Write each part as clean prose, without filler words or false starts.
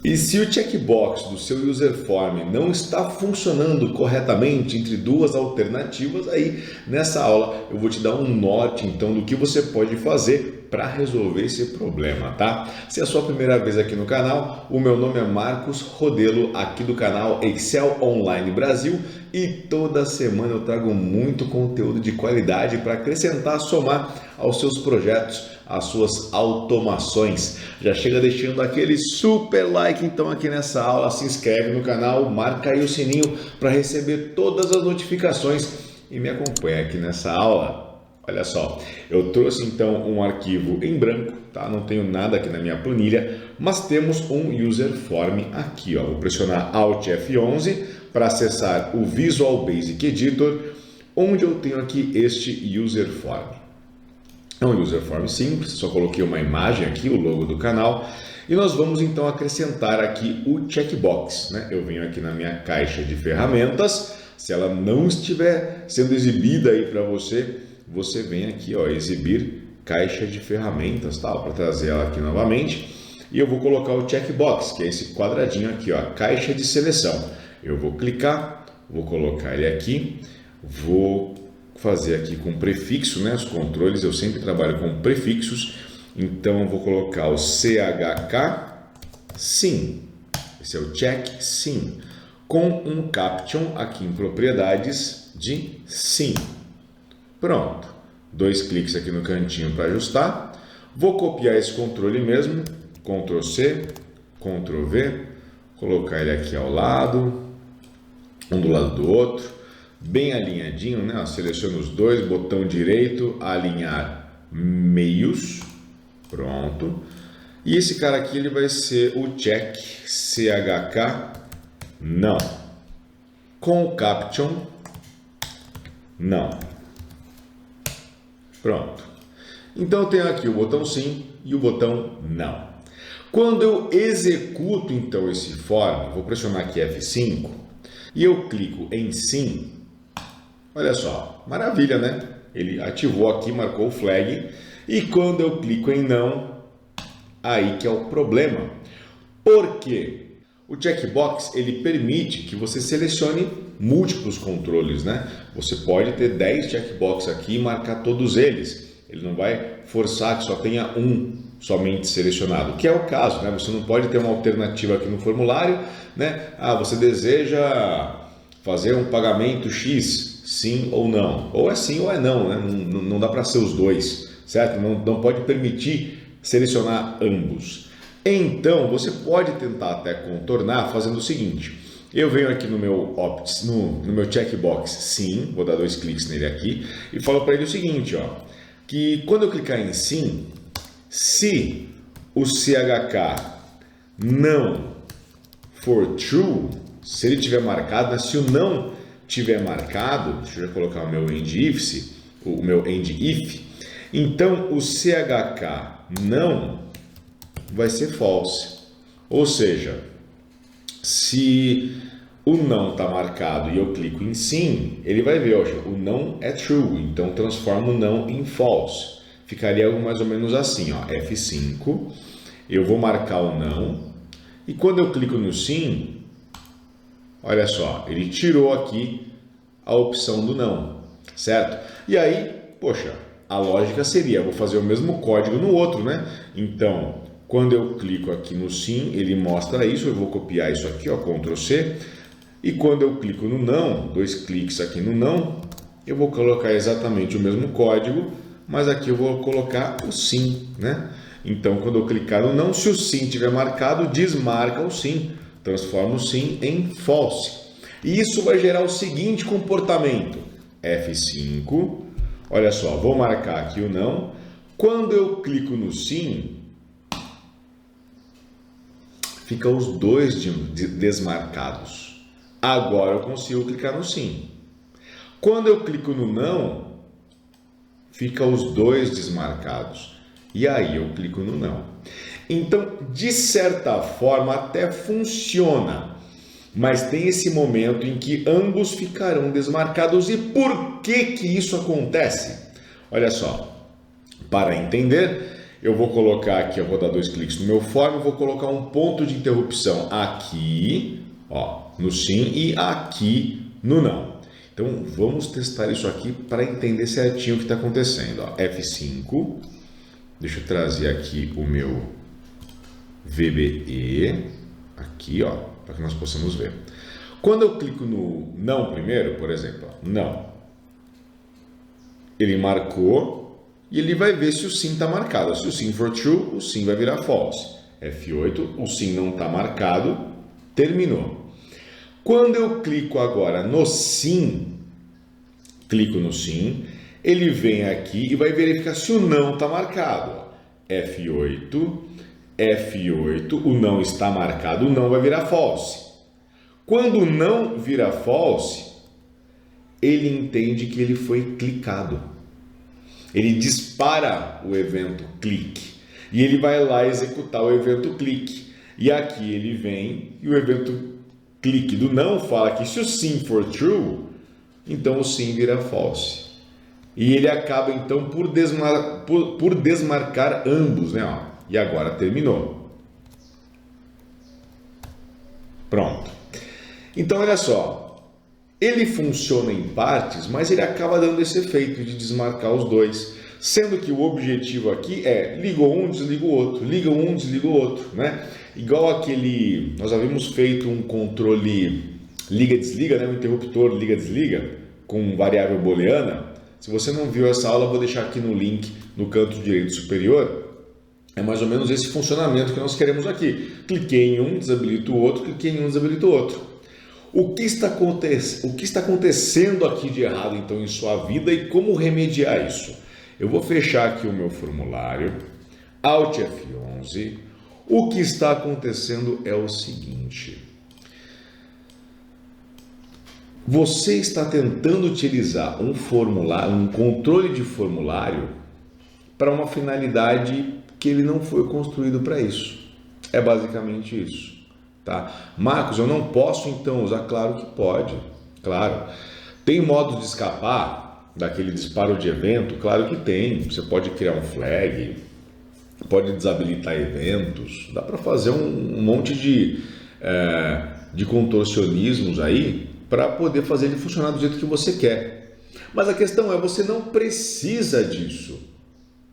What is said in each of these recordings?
E se o checkbox do seu user form não está funcionando corretamente entre duas alternativas, aí nessa aula eu vou te dar um norte então do que você pode fazer para resolver esse problema, tá? Se é a sua primeira vez aqui no canal, o meu nome é Marcos Rodelo, aqui do canal Excel Online Brasil, e toda semana eu trago muito conteúdo de qualidade para acrescentar, somar aos seus projetos, às suas automações. Já chega deixando aquele super like então aqui nessa aula, se inscreve no canal, marca aí o sininho para receber todas as notificações e me acompanha aqui nessa aula. Olha só, eu trouxe então um arquivo em branco, tá? Não tenho nada aqui na minha planilha, mas temos um user form aqui, ó. Vou pressionar Alt F11 para acessar o Visual Basic Editor, onde eu tenho aqui este user form. É um user form simples, só coloquei uma imagem aqui, o logo do canal, e nós vamos então acrescentar aqui o checkbox, né? Eu venho aqui na minha caixa de ferramentas, se ela não estiver sendo exibida aí para você, você vem aqui, ó, exibir caixa de ferramentas, tá? Para trazer ela aqui novamente, e eu vou colocar o checkbox, que é esse quadradinho aqui, ó, caixa de seleção. Eu vou clicar, vou colocar ele aqui, vou fazer aqui com prefixo, né? Os controles eu sempre trabalho com prefixos, então eu vou colocar o CHK sim, esse é o check sim, com um caption aqui em propriedades de sim. Pronto, 2 cliques aqui no cantinho para ajustar, vou copiar esse controle mesmo, Ctrl C, Ctrl V, colocar ele aqui ao lado, um do lado do outro, bem alinhadinho, né? Seleciono os dois, botão direito, alinhar meios, pronto. E esse cara aqui ele vai ser o check CHK não, com o caption não. Pronto. Então eu tenho aqui o botão sim e o botão não. Quando eu executo então esse form, vou pressionar aqui F5 e eu clico em sim. Olha só, maravilha, né? Ele ativou aqui, marcou o flag. E quando eu clico em não, aí que é o problema. Por quê? O checkbox ele permite que você selecione múltiplos controles, né? Você pode ter 10 checkbox aqui e marcar todos eles. Ele não vai forçar que só tenha um somente selecionado, que é o caso, né? Você não pode ter uma alternativa aqui no formulário, né? Ah, você deseja fazer um pagamento X, sim ou não. Ou é sim ou é não, né? Não dá para ser os dois, certo? Não pode permitir selecionar ambos. Então, você pode tentar até contornar fazendo o seguinte. Eu venho aqui no meu Opts, no meu checkbox sim, vou dar 2 cliques nele aqui e falo para ele o seguinte, ó, que quando eu clicar em sim, se o CHK não for true, se ele tiver marcado, né, se o não tiver marcado, deixa eu já colocar o meu end if, então o CHK não vai ser false, ou seja, se o não está marcado e eu clico em sim, ele vai ver, ó, o não é true, então transforma o não em false. Ficaria algo mais ou menos assim, ó, F5, eu vou marcar o não, e quando eu clico no sim, olha só, ele tirou aqui a opção do não, certo? E aí, poxa, a lógica seria, vou fazer o mesmo código no outro, né? Então, quando eu clico aqui no sim, ele mostra isso, eu vou copiar isso aqui, ó, Ctrl C, e quando eu clico no não, 2 cliques aqui no não, eu vou colocar exatamente o mesmo código, mas aqui eu vou colocar o sim, né? Então, quando eu clicar no não, se o sim tiver marcado, desmarca o sim, transforma o sim em false. E isso vai gerar o seguinte comportamento, F5, olha só, vou marcar aqui o não, quando eu clico no sim, fica os dois desmarcados. Agora eu consigo clicar no sim. Quando eu clico no não, fica os dois desmarcados. E aí eu clico no não. Então, de certa forma, até funciona. Mas tem esse momento em que ambos ficarão desmarcados. E por que que isso acontece? Olha só, para entender, eu vou colocar aqui, eu vou dar 2 cliques no meu form, vou colocar um ponto de interrupção aqui, ó, no sim e aqui no não. Então vamos testar isso aqui para entender certinho o que está acontecendo. Ó, F5, deixa eu trazer aqui o meu VBE, aqui, ó, para que nós possamos ver. Quando eu clico no não primeiro, por exemplo, ó, não, ele marcou e ele vai ver se o sim está marcado. Se o sim for true, o sim vai virar false. F8, o sim não está marcado, terminou. Quando eu clico agora no sim, clico no sim, ele vem aqui e vai verificar se o não está marcado. F8, F8, o não está marcado, o não vai virar false. Quando o não vira false, ele entende que ele foi clicado. Ele dispara o evento clique e ele vai lá executar o evento clique. E aqui ele vem e o evento clique do não fala que se o sim for true, então o sim vira false. E ele acaba então por desmarcar ambos, né? Ó, e agora terminou. Pronto. Então olha só. Ele funciona em partes, mas ele acaba dando esse efeito de desmarcar os dois. Sendo que o objetivo aqui é ligou um, desliga o outro, liga um, desliga o outro, né? Igual aquele, nós havíamos feito um controle liga-desliga, né? Um interruptor liga-desliga com variável booleana. Se você não viu essa aula, eu vou deixar aqui no link no canto direito superior. É mais ou menos esse funcionamento que nós queremos aqui. Cliquei em um, desabilito o outro, cliquei em um, desabilito o outro. O que está acontecendo aqui de errado, então, em sua vida e como remediar isso? Eu vou fechar aqui o meu formulário, Alt F11. O que está acontecendo é o seguinte. Você está tentando utilizar um formulário, um controle de formulário para uma finalidade que ele não foi construído para isso. É basicamente isso. Tá? Marcos, eu não posso então usar? Claro que pode, claro. Tem modo de escapar daquele disparo de evento? Claro que tem. Você pode criar um flag, pode desabilitar eventos, dá para fazer um monte de contorcionismos aí para poder fazer ele funcionar do jeito que você quer. Mas a questão é, você não precisa disso.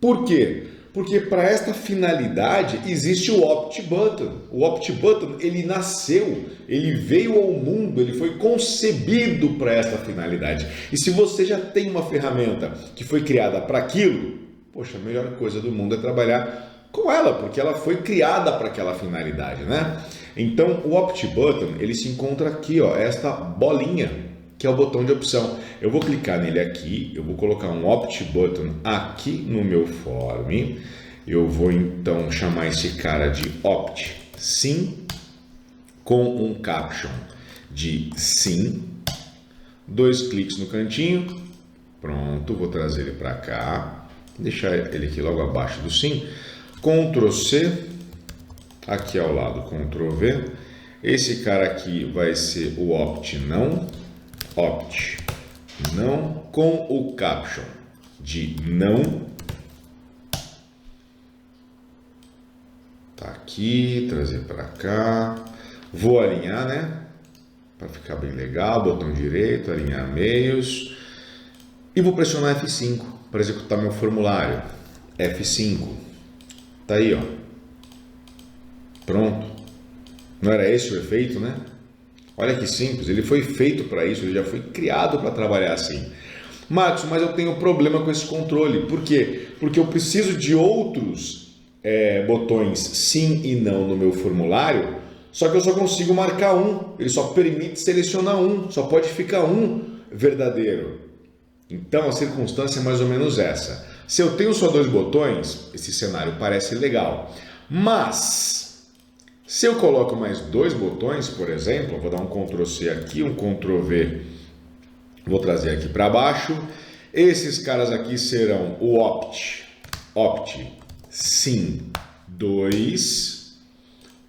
Por quê? Porque para esta finalidade existe o Opt Button. O Opt Button, ele nasceu, ele veio ao mundo, ele foi concebido para esta finalidade. E se você já tem uma ferramenta que foi criada para aquilo, poxa, a melhor coisa do mundo é trabalhar com ela, porque ela foi criada para aquela finalidade, né? Então, o Opt Button, ele se encontra aqui, ó, esta bolinha, que é o botão de opção. Eu vou clicar nele aqui, eu vou colocar um Opt Button aqui no meu form. Eu vou então chamar esse cara de Opt Sim, com um caption de sim. 2 cliques no cantinho. Pronto, vou trazer ele para cá. Deixar ele aqui logo abaixo do sim. Ctrl C, aqui ao lado Ctrl V. Esse cara aqui vai ser o Opt Não. Opt não com o caption de não. Tá aqui, trazer para cá. Vou alinhar, né? Para ficar bem legal, botão direito, alinhar meios. E vou pressionar F5 para executar meu formulário. F5. Tá aí, ó. Pronto. Não era esse o efeito, né? Olha que simples, ele foi feito para isso, ele já foi criado para trabalhar assim. Marcos, mas eu tenho problema com esse controle. Por quê? Porque eu preciso de outros botões sim e não no meu formulário, só que eu só consigo marcar um, ele só permite selecionar um, só pode ficar um verdadeiro. Então a circunstância é mais ou menos essa. Se eu tenho só 2 botões, esse cenário parece legal, mas se eu coloco mais 2 botões, por exemplo, eu vou dar um Ctrl C aqui, um Ctrl V, vou trazer aqui para baixo. Esses caras aqui serão o Opt Sim 2,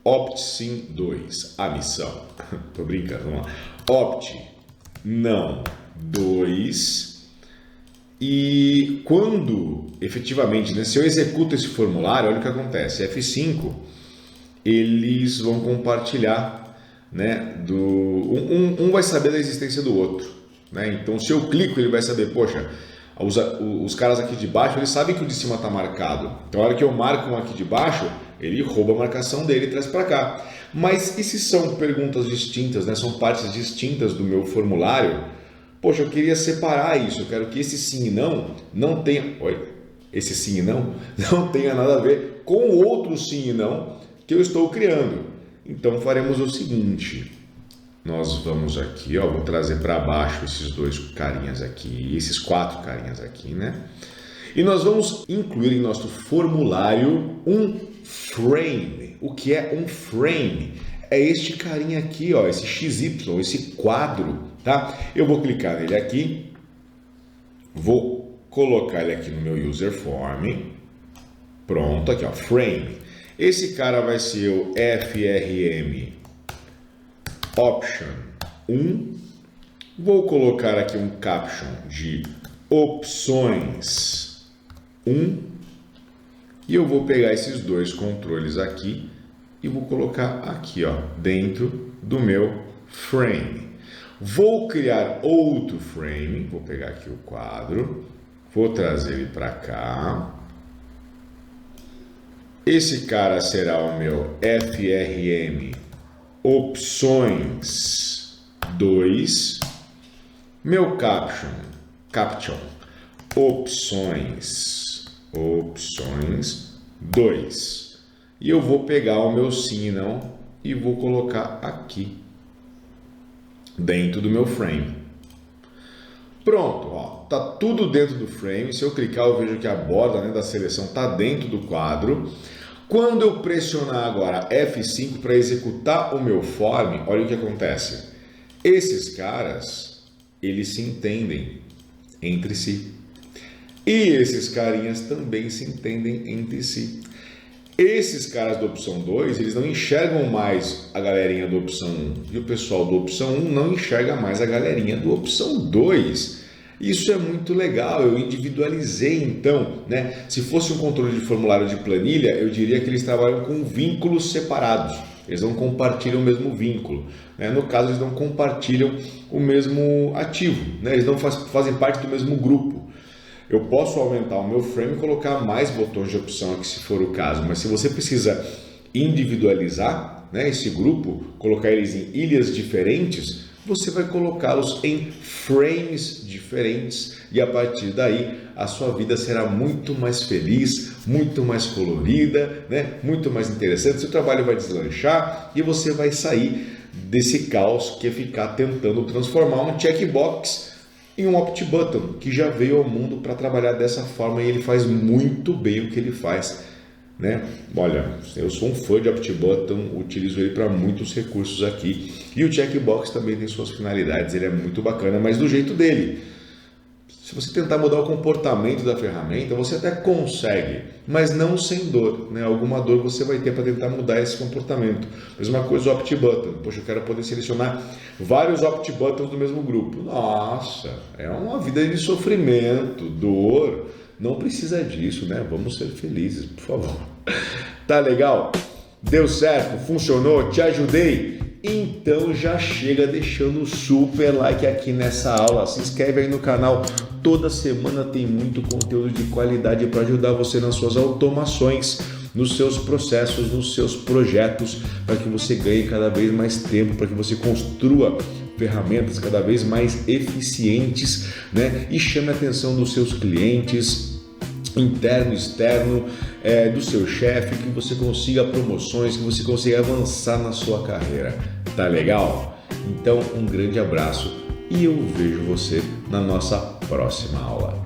Opt Sim 2, a missão. Tô brincando, vamos lá. Opt Não 2 E quando efetivamente, né, se eu executo esse formulário, olha o que acontece. F5, eles vão compartilhar, né, um vai saber da existência do outro, né? Então, se eu clico, ele vai saber, poxa, os caras aqui de baixo, eles sabem que o de cima está marcado. Então, a hora que eu marco um aqui de baixo, ele rouba a marcação dele e traz para cá. Mas e se são perguntas distintas, né? São partes distintas do meu formulário? Poxa, eu queria separar isso. Eu quero que esse sim e não tenha... Esse sim e não tenha nada a ver com o outro sim e não que eu estou criando. Então, faremos o seguinte. Nós vamos aqui, ó, vou trazer para baixo esses dois carinhas aqui, esses 4 carinhas aqui, né? E nós vamos incluir em nosso formulário um frame. O que é um frame? É este carinha aqui, ó, esse XY, esse quadro, tá? Eu vou clicar nele aqui, vou colocar ele aqui no meu user form. Pronto, aqui, ó, frame. Esse cara vai ser o FRM option 1. Vou colocar aqui um caption de opções 1 e eu vou pegar esses dois controles aqui e vou colocar aqui, ó, dentro do meu frame. Vou criar outro frame, vou pegar aqui o quadro, vou trazer ele para cá. Esse cara será o meu FRM opções 2, meu caption opções 2, e eu vou pegar o meu sim e não e vou colocar aqui dentro do meu frame. Pronto, ó, tá tudo dentro do frame. Se eu clicar, eu vejo que a borda, né, da seleção tá dentro do quadro. Quando eu pressionar agora F5 para executar o meu form, olha o que acontece. Esses caras, eles se entendem entre si. E esses carinhas também se entendem entre si. Esses caras da opção 2, eles não enxergam mais a galerinha da opção 1. E o pessoal da opção 1 não enxerga mais a galerinha da opção 2. Isso é muito legal, eu individualizei então, né? Se fosse um controle de formulário de planilha, eu diria que eles trabalham com vínculos separados. Eles não compartilham o mesmo vínculo, né? No caso, eles não compartilham o mesmo ativo, né? Eles não fazem parte do mesmo grupo. Eu posso aumentar o meu frame e colocar mais botões de opção aqui, se for o caso, mas se você precisa individualizar, né, esse grupo, colocar eles em ilhas diferentes, você vai colocá-los em frames diferentes e a partir daí a sua vida será muito mais feliz, muito mais colorida, né, muito mais interessante. Seu trabalho vai deslanchar e você vai sair desse caos que é ficar tentando transformar um checkbox em um opt button, que já veio ao mundo para trabalhar dessa forma e ele faz muito bem o que ele faz, né? Olha, eu sou um fã de opt button, utilizo ele para muitos recursos aqui e o checkbox também tem suas finalidades, ele é muito bacana, mas do jeito dele. Se você tentar mudar o comportamento da ferramenta, você até consegue, mas não sem dor, né? Alguma dor você vai ter para tentar mudar esse comportamento. Mesma coisa o opt button. Poxa, eu quero poder selecionar vários opt buttons do mesmo grupo. Nossa, é uma vida de sofrimento, dor. Não precisa disso, né? Vamos ser felizes, por favor. Tá legal? Deu certo? Funcionou? Te ajudei? Então já chega deixando o super like aqui nessa aula, se inscreve aí no canal, toda semana tem muito conteúdo de qualidade para ajudar você nas suas automações, nos seus processos, nos seus projetos, para que você ganhe cada vez mais tempo, para que você construa ferramentas cada vez mais eficientes, né? E chame a atenção dos seus clientes, interno, externo, do seu chefe, que você consiga promoções, que você consiga avançar na sua carreira. Tá legal? Então, um grande abraço e eu vejo você na nossa próxima aula.